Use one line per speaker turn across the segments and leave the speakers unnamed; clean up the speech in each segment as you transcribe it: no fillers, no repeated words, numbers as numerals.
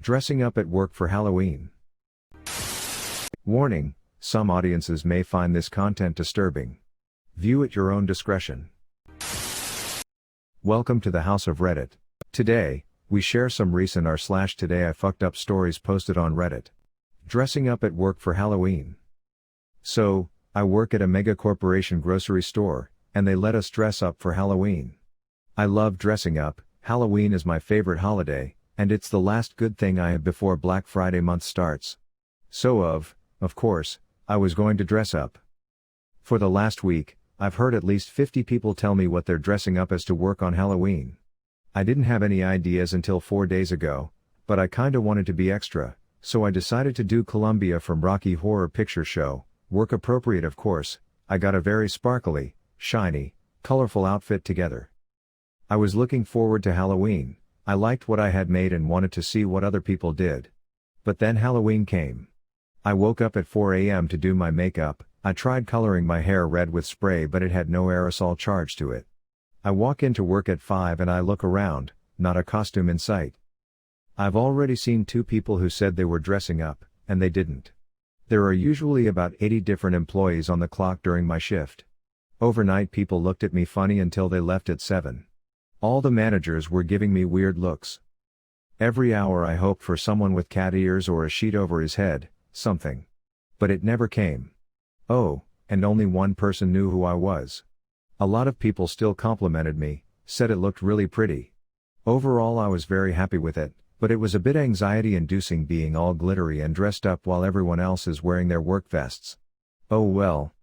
Dressing up at work for Halloween. Warning, some audiences may find this content disturbing. View at your own discretion. Welcome to the House of Reddit. Today, we share some recent r/TodayIFuckedUp stories posted on Reddit. Dressing up at work for Halloween. So, I work at a mega corporation grocery store, and they let us dress up for Halloween. I love dressing up. Halloween is my favorite holiday, and it's the last good thing I have before Black Friday month starts. So of course, I was going to dress up. For the last week, I've heard at least 50 people tell me what they're dressing up as to work on Halloween. I didn't have any ideas until 4 days ago, but I kinda wanted to be extra, so I decided to do Columbia from Rocky Horror Picture Show, work appropriate of course. I got a very sparkly, shiny, colorful outfit together. I was looking forward to Halloween. I liked what I had made and wanted to see what other people did. But then Halloween came. I woke up at 4 a.m. to do my makeup. I tried coloring my hair red with spray but it had no aerosol charge to it. I walk into work at 5 and I look around, not a costume in sight. I've already seen 2 people who said they were dressing up, and they didn't. There are usually about 80 different employees on the clock during my shift. Overnight people looked at me funny until they left at 7. All the managers were giving me weird looks. Every hour I hoped for someone with cat ears or a sheet over his head, something. But it never came. Oh, and only one person knew who I was. A lot of people still complimented me, said it looked really pretty. Overall I was very happy with it, but it was a bit anxiety-inducing being all glittery and dressed up while everyone else is wearing their work vests. Oh well.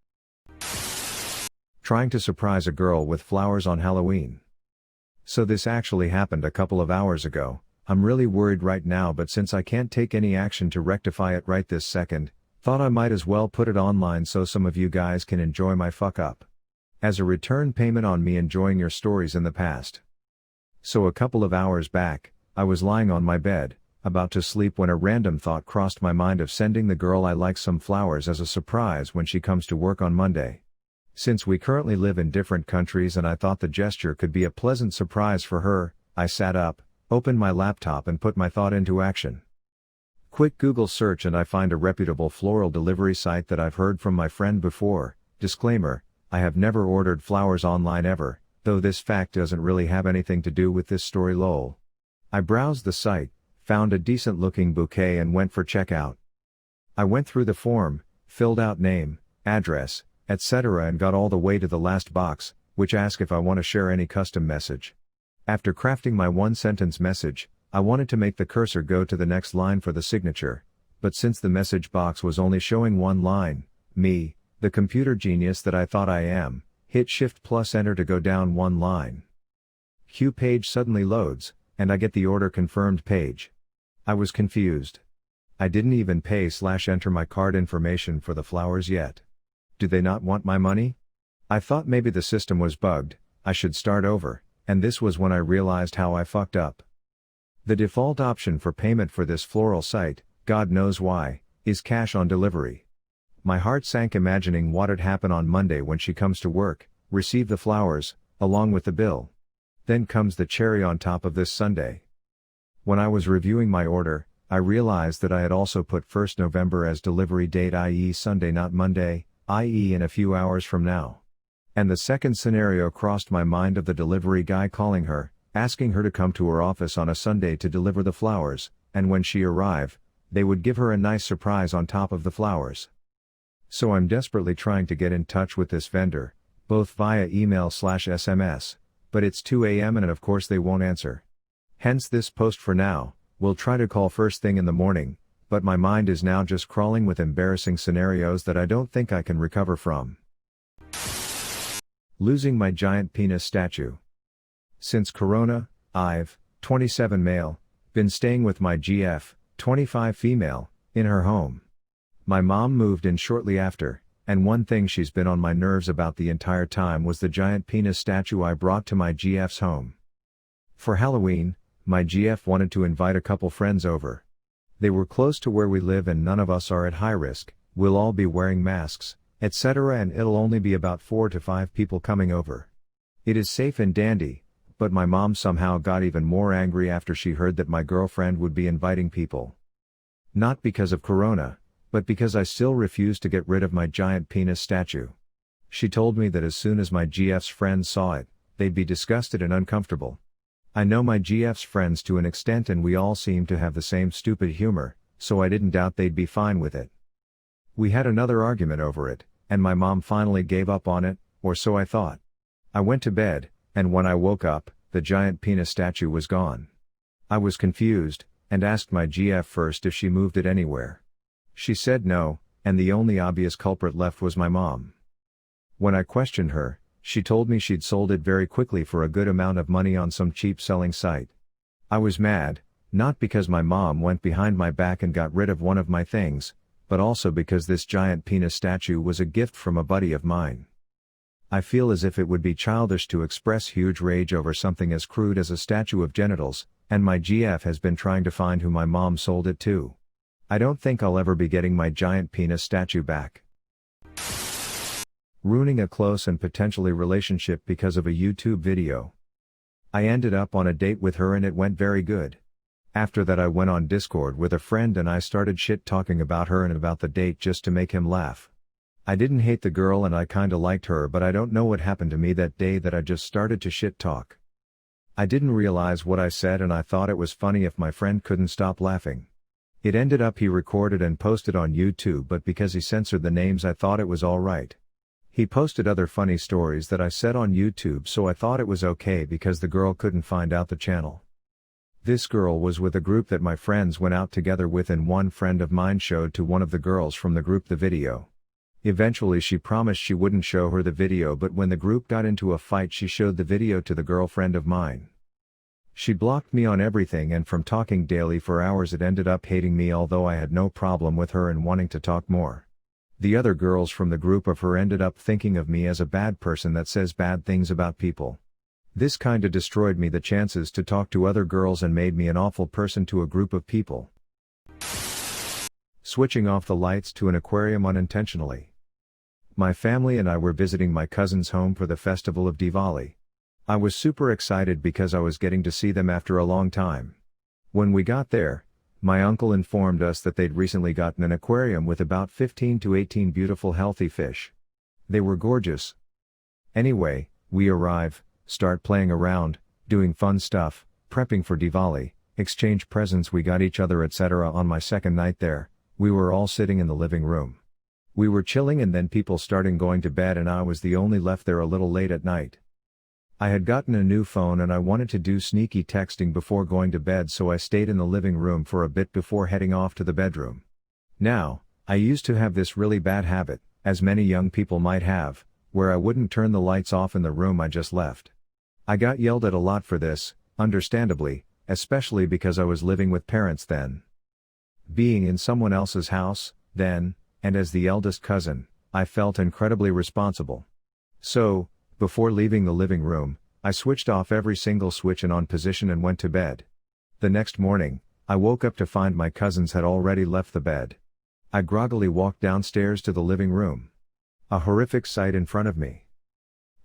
Trying to surprise a girl with flowers on Halloween. So this actually happened a couple of hours ago. I'm really worried right now, but since I can't take any action to rectify it right this second, thought I might as well put it online so some of you guys can enjoy my fuck up. As a return payment on me enjoying your stories in the past. So a couple of hours back, I was lying on my bed, about to sleep when a random thought crossed my mind of sending the girl I like some flowers as a surprise when she comes to work on Monday. Since we currently live in different countries and I thought the gesture could be a pleasant surprise for her, I sat up, opened my laptop and put my thought into action. Quick Google search and I find a reputable floral delivery site that I've heard from my friend before. Disclaimer, I have never ordered flowers online ever, though this fact doesn't really have anything to do with this story lol. I browsed the site, found a decent looking bouquet and went for checkout. I went through the form, filled out name, address, etc. and got all the way to the last box, which asked if I want to share any custom message. After crafting my one-sentence message, I wanted to make the cursor go to the next line for the signature, but since the message box was only showing one line, me, the computer genius that I thought I am, hit Shift plus Enter to go down one line. Queue page suddenly loads, and I get the order confirmed page. I was confused. I didn't even pay/enter my card information for the flowers yet. Do they not want my money? I thought maybe the system was bugged, I should start over, and this was when I realized how I fucked up. The default option for payment for this floral site, God knows why, is cash on delivery. My heart sank imagining what'd happen on Monday when she comes to work, receive the flowers, along with the bill. Then comes the cherry on top of this Sunday. When I was reviewing my order, I realized that I had also put 1st November as delivery date, i.e. Sunday not Monday, i.e. in a few hours from now. And the second scenario crossed my mind of the delivery guy calling her, asking her to come to her office on a Sunday to deliver the flowers, and when she arrived, they would give her a nice surprise on top of the flowers. So I'm desperately trying to get in touch with this vendor, both via email/SMS, but it's 2 a.m. and of course they won't answer. Hence this post for now. We'll try to call first thing in the morning, but my mind is now just crawling with embarrassing scenarios that I don't think I can recover from. Losing my giant penis statue. Since Corona, I've, 27 male, been staying with my GF, 25 female, in her home. My mom moved in shortly after, and one thing she's been on my nerves about the entire time was the giant penis statue I brought to my GF's home. For Halloween, my GF wanted to invite a couple friends over. They were close to where we live and none of us are at high risk, we'll all be wearing masks, etc. and it'll only be about 4 to 5 people coming over. It is safe and dandy, but my mom somehow got even more angry after she heard that my girlfriend would be inviting people. Not because of Corona, but because I still refused to get rid of my giant penis statue. She told me that as soon as my GF's friends saw it, they'd be disgusted and uncomfortable. I know my GF's friends to an extent and we all seem to have the same stupid humor, so I didn't doubt they'd be fine with it. We had another argument over it, and my mom finally gave up on it, or so I thought. I went to bed, and when I woke up, the giant penis statue was gone. I was confused, and asked my GF first if she moved it anywhere. She said no, and the only obvious culprit left was my mom. When I questioned her, she told me she'd sold it very quickly for a good amount of money on some cheap selling site. I was mad, not because my mom went behind my back and got rid of one of my things, but also because this giant penis statue was a gift from a buddy of mine. I feel as if it would be childish to express huge rage over something as crude as a statue of genitals, and my GF has been trying to find who my mom sold it to. I don't think I'll ever be getting my giant penis statue back. Ruining a close and potentially relationship because of a YouTube video. I ended up on a date with her and it went very good. After that I went on Discord with a friend and I started shit talking about her and about the date just to make him laugh. I didn't hate the girl and I kinda liked her, but I don't know what happened to me that day that I just started to shit talk. I didn't realize what I said and I thought it was funny if my friend couldn't stop laughing. It ended up he recorded and posted on YouTube, but because he censored the names I thought it was alright. He posted other funny stories that I said on YouTube, so I thought it was okay because the girl couldn't find out the channel. This girl was with a group that my friends went out together with, and one friend of mine showed to one of the girls from the group the video. Eventually she promised she wouldn't show her the video, but when the group got into a fight she showed the video to the girlfriend of mine. She blocked me on everything, and from talking daily for hours it ended up hating me, although I had no problem with her and wanting to talk more. The other girls from the group of her ended up thinking of me as a bad person that says bad things about people. This kinda destroyed me the chances to talk to other girls and made me an awful person to a group of people. Switching off the lights to an aquarium unintentionally. My family and I were visiting my cousin's home for the festival of Diwali. I was super excited because I was getting to see them after a long time. When we got there, my uncle informed us that they'd recently gotten an aquarium with about 15 to 18 beautiful healthy fish. They were gorgeous. Anyway, we arrive, start playing around, doing fun stuff, prepping for Diwali, exchange presents we got each other, etc. On my second night there, we were all sitting in the living room. We were chilling and then people started going to bed and I was the only left there a little late at night. I had gotten a new phone and I wanted to do sneaky texting before going to bed, so I stayed in the living room for a bit before heading off to the bedroom. Now, I used to have this really bad habit, as many young people might have, where I wouldn't turn the lights off in the room I just left. I got yelled at a lot for this, understandably, especially because I was living with parents then. Being in someone else's house, then, and as the eldest cousin, I felt incredibly responsible. So, before leaving the living room, I switched off every single switch and on position and went to bed. The next morning, I woke up to find my cousins had already left the bed. I groggily walked downstairs to the living room. A horrific sight in front of me.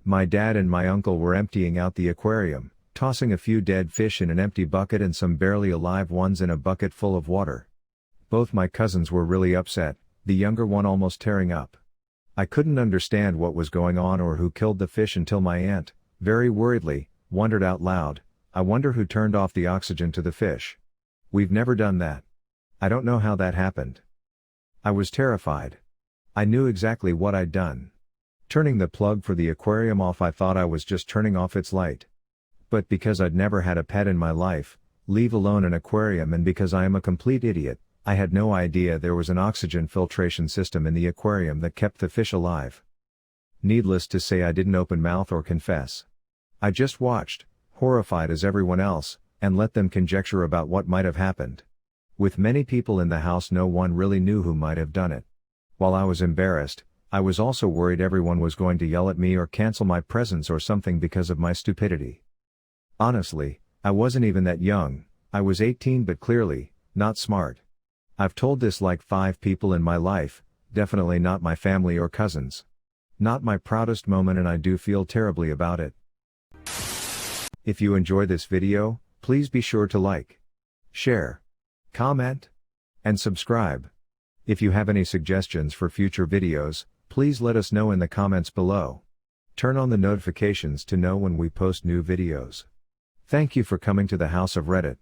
My dad and my uncle were emptying out the aquarium, tossing a few dead fish in an empty bucket and some barely alive ones in a bucket full of water. Both my cousins were really upset, the younger one almost tearing up. I couldn't understand what was going on or who killed the fish until my aunt, very worriedly, wondered out loud, "I wonder who turned off the oxygen to the fish. We've never done that. I don't know how that happened." I was terrified. I knew exactly what I'd done. Turning the plug for the aquarium off, I thought I was just turning off its light. But because I'd never had a pet in my life, leave alone an aquarium, and because I am a complete idiot, I had no idea there was an oxygen filtration system in the aquarium that kept the fish alive. Needless to say, I didn't open mouth or confess. I just watched, horrified as everyone else, and let them conjecture about what might have happened. With many people in the house, no one really knew who might have done it. While I was embarrassed, I was also worried everyone was going to yell at me or cancel my presents or something because of my stupidity. Honestly, I wasn't even that young, I was 18, but clearly, not smart. I've told this like 5 people in my life, definitely not my family or cousins. Not my proudest moment, and I do feel terribly about it. If you enjoy this video, please be sure to like, share, comment, and subscribe. If you have any suggestions for future videos, please let us know in the comments below. Turn on the notifications to know when we post new videos. Thank you for coming to the House of Reddit.